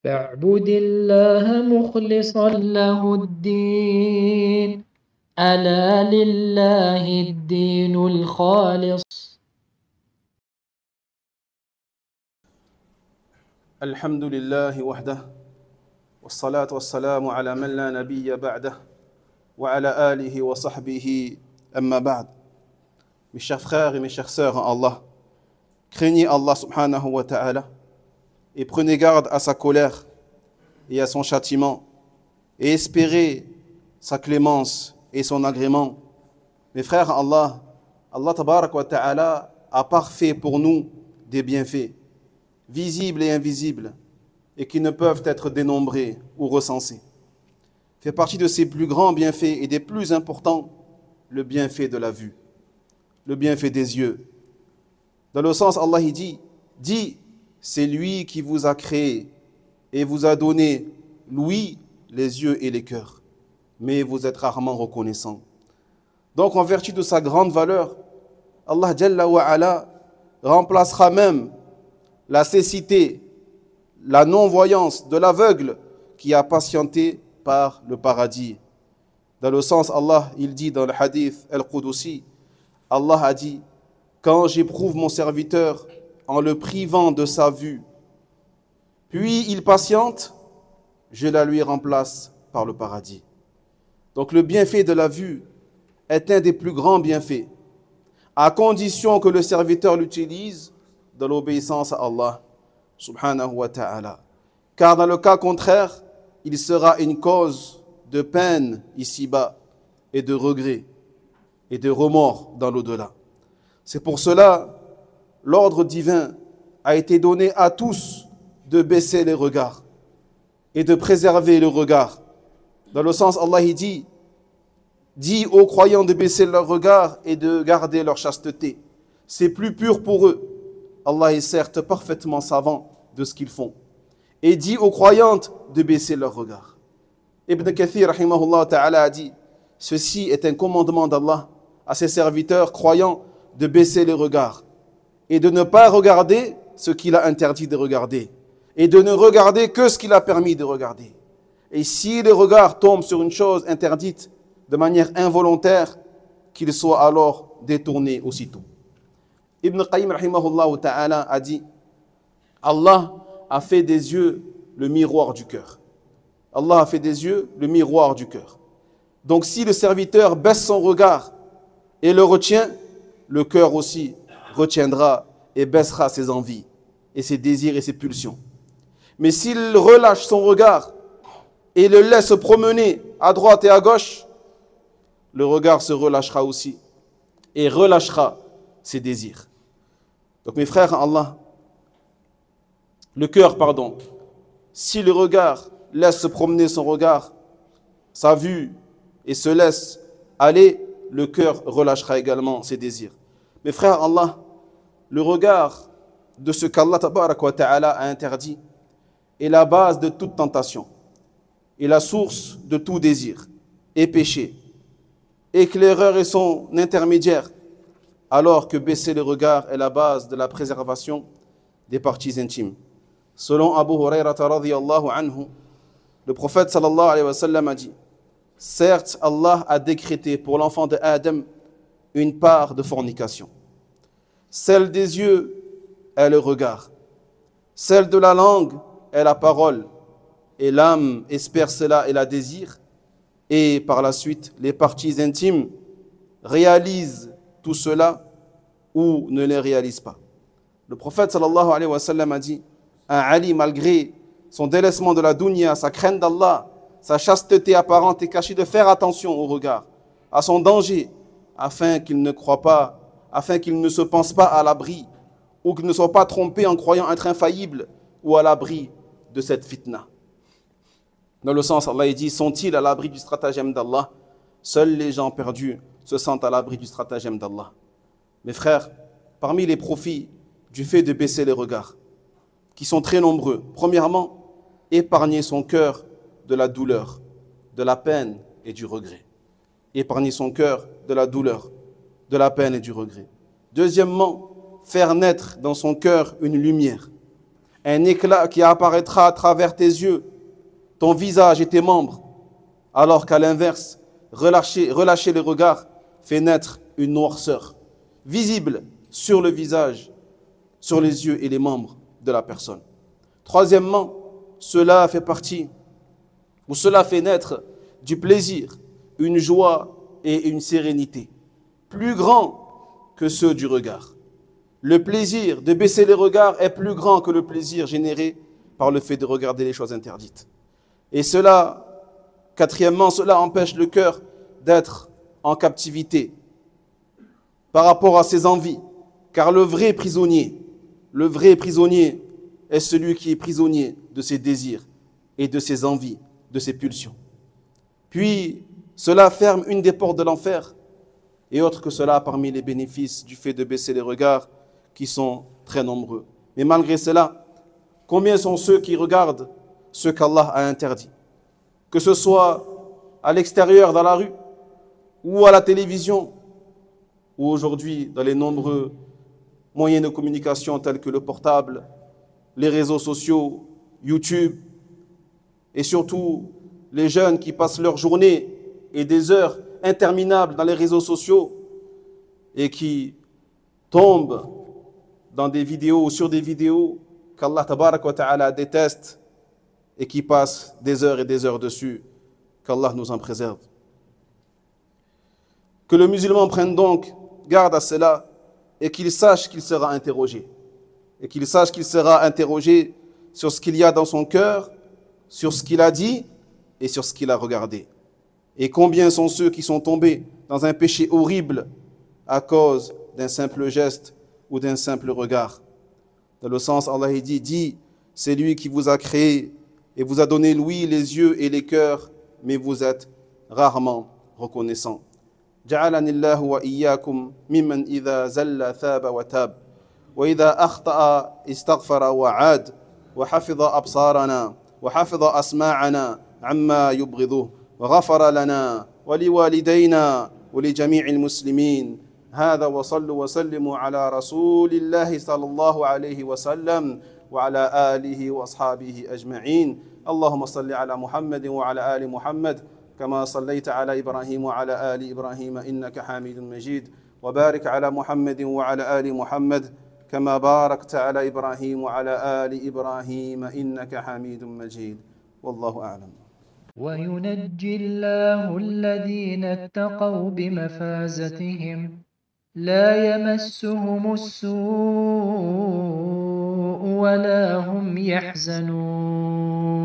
فاعبد الله مخلصا له الدين ألا لله الدين الخالص. الحمد لله وحده والصلاة والسلام على من لا نبي بعده وعلى آله وصحبه أما بعد. Mes chers frères et mes chères sœurs en Allah, craignez Allah subhanahu wa ta'ala et prenez garde à sa colère et à son châtiment et espérez sa clémence et son agrément. Mes frères en Allah, Allah tabarak wa ta'ala a parfait pour nous des bienfaits visibles et invisibles et qui ne peuvent être dénombrés ou recensés. Fait partie de ses plus grands bienfaits et des plus importants, le bienfait de la vue, le bienfait des yeux. Dans le sens, Allah dit, c'est lui qui vous a créé et vous a donné l'ouïe, les yeux et les cœurs. Mais vous êtes rarement reconnaissants. Donc, en vertu de sa grande valeur, Allah Jalla wa Ala remplacera même la cécité, la non-voyance de l'aveugle qui a patienté par le paradis. Dans le sens, Allah, il dit dans le hadith Al-Qudusi, Allah a dit, quand j'éprouve mon serviteur en le privant de sa vue, puis il patiente, je la lui remplace par le paradis. Donc le bienfait de la vue est un des plus grands bienfaits, à condition que le serviteur l'utilise dans l'obéissance à Allah subhanahu wa ta'ala. Car dans le cas contraire, il sera une cause de peine ici-bas et de regret et de remords dans l'au-delà. C'est pour cela, l'ordre divin a été donné à tous de baisser les regards et de préserver le regard. Dans le sens, Allah dit aux croyants de baisser leur regard et de garder leur chasteté. C'est plus pur pour eux. Allah est certes parfaitement savant de ce qu'ils font. Et dit aux croyantes de baisser leur regard. Ibn Kathir, rahimahullah ta'ala, a dit, ceci est un commandement d'Allah à ses serviteurs croyants de baisser les regards et de ne pas regarder ce qu'il a interdit de regarder et de ne regarder que ce qu'il a permis de regarder. Et si les regards tombent sur une chose interdite de manière involontaire, qu'ils soient alors détournés aussitôt. Ibn Qayyim rahimahullah ta'ala a dit, Allah a fait des yeux le miroir du cœur. Allah a fait des yeux le miroir du cœur. Donc si le serviteur baisse son regard et le retient, le cœur aussi retiendra et baissera ses envies et ses désirs et ses pulsions. Mais s'il relâche son regard et le laisse promener à droite et à gauche, le regard se relâchera aussi et relâchera ses désirs. Donc mes frères en Allah, le cœur, si le regard laisse se promener son regard, sa vue, et se laisse aller, le cœur relâchera également ses désirs. Mes frères en Allah, le regard de ce qu'Allah tabarak wa ta'ala a interdit est la base de toute tentation et la source de tout désir et péché. Éclaireur est son intermédiaire, alors que baisser le regard est la base de la préservation des parties intimes. Selon Abu Hurayrata radhiyallahu anhu, le prophète sallallahu alayhi wa sallam a dit, certes, Allah a décrété pour l'enfant de Adam une part de fornication. Celle des yeux est le regard. Celle de la langue est la parole. Et l'âme espère cela et la désire. Et par la suite, les parties intimes réalisent tout cela ou ne les réalisent pas. Le prophète sallallahu alayhi wa sallam a dit, un Ali, malgré son délaissement de la dunya, sa crainte d'Allah, sa chasteté apparente et cachée, de faire attention au regard, à son danger, afin qu'il ne croit pas, afin qu'il ne se pense pas à l'abri, ou qu'il ne soit pas trompé en croyant être infaillible ou à l'abri de cette fitna. Dans le sens, Allah dit, sont-ils à l'abri du stratagème d'Allah? Seuls les gens perdus se sentent à l'abri du stratagème d'Allah. Mes frères, parmi les profits du fait de baisser les regards, qui sont très nombreux, premièrement, épargner son cœur de la douleur, de la peine et du regret. Épargner son cœur de la douleur, de la peine et du regret. Deuxièmement, faire naître dans son cœur une lumière, un éclat qui apparaîtra à travers tes yeux, ton visage et tes membres, alors qu'à l'inverse, relâcher les regards fait naître une noirceur visible sur le visage, sur les yeux et les membres de la personne. Troisièmement, cela fait naître du plaisir, une joie et une sérénité, plus grand que ceux du regard. Le plaisir de baisser les regards est plus grand que le plaisir généré par le fait de regarder les choses interdites. Et quatrièmement, cela empêche le cœur d'être en captivité par rapport à ses envies, car le vrai prisonnier est celui qui est prisonnier de ses désirs et de ses envies, de ses pulsions. Puis, cela ferme une des portes de l'enfer, et autre que cela parmi les bénéfices du fait de baisser les regards, qui sont très nombreux. Mais malgré cela, combien sont ceux qui regardent ce qu'Allah a interdit? Que ce soit à l'extérieur, dans la rue, ou à la télévision, ou aujourd'hui dans les nombreux moyens de communication tels que le portable, les réseaux sociaux, YouTube, et surtout les jeunes qui passent leur journée et des heures interminables dans les réseaux sociaux et qui tombent dans des vidéos ou sur des vidéos qu'Allah tabarak wa ta'ala déteste et qui passent des heures et des heures dessus, qu'Allah nous en préserve. Que le musulman prenne donc garde à cela et qu'il sache qu'il sera interrogé. Et qu'il sache qu'il sera interrogé sur ce qu'il y a dans son cœur, sur ce qu'il a dit et sur ce qu'il a regardé. Et combien sont ceux qui sont tombés dans un péché horrible à cause d'un simple geste ou d'un simple regard. Dans le sens, Allah dit, c'est lui qui vous a créé et vous a donné l'ouïe, les yeux et les cœurs, mais vous êtes rarement reconnaissants. جعلني الله وإياكم ممن إذا زل ثاب وتاب وإذا أخطأ استغفر وعاد وحفظ أبصارنا وحفظ أسماعنا عما يبغضه وغفر لنا ولوالدينا ولجميع المسلمين. هذا وصلوا وسلموا على رسول الله صلى الله عليه وسلم وعلى آله وأصحابه أجمعين. اللهم صل على محمد وعلى آل محمد كما صليت على إبراهيم وعلى آل إبراهيم إنك حميد مجيد وبارك على محمد وعلى آل محمد كما باركت على إبراهيم وعلى آل إبراهيم إنك حميد مجيد والله أعلم. وينجي الله الذين اتقوا بمفازتهم لا يمسهم السوء ولا هم يحزنون.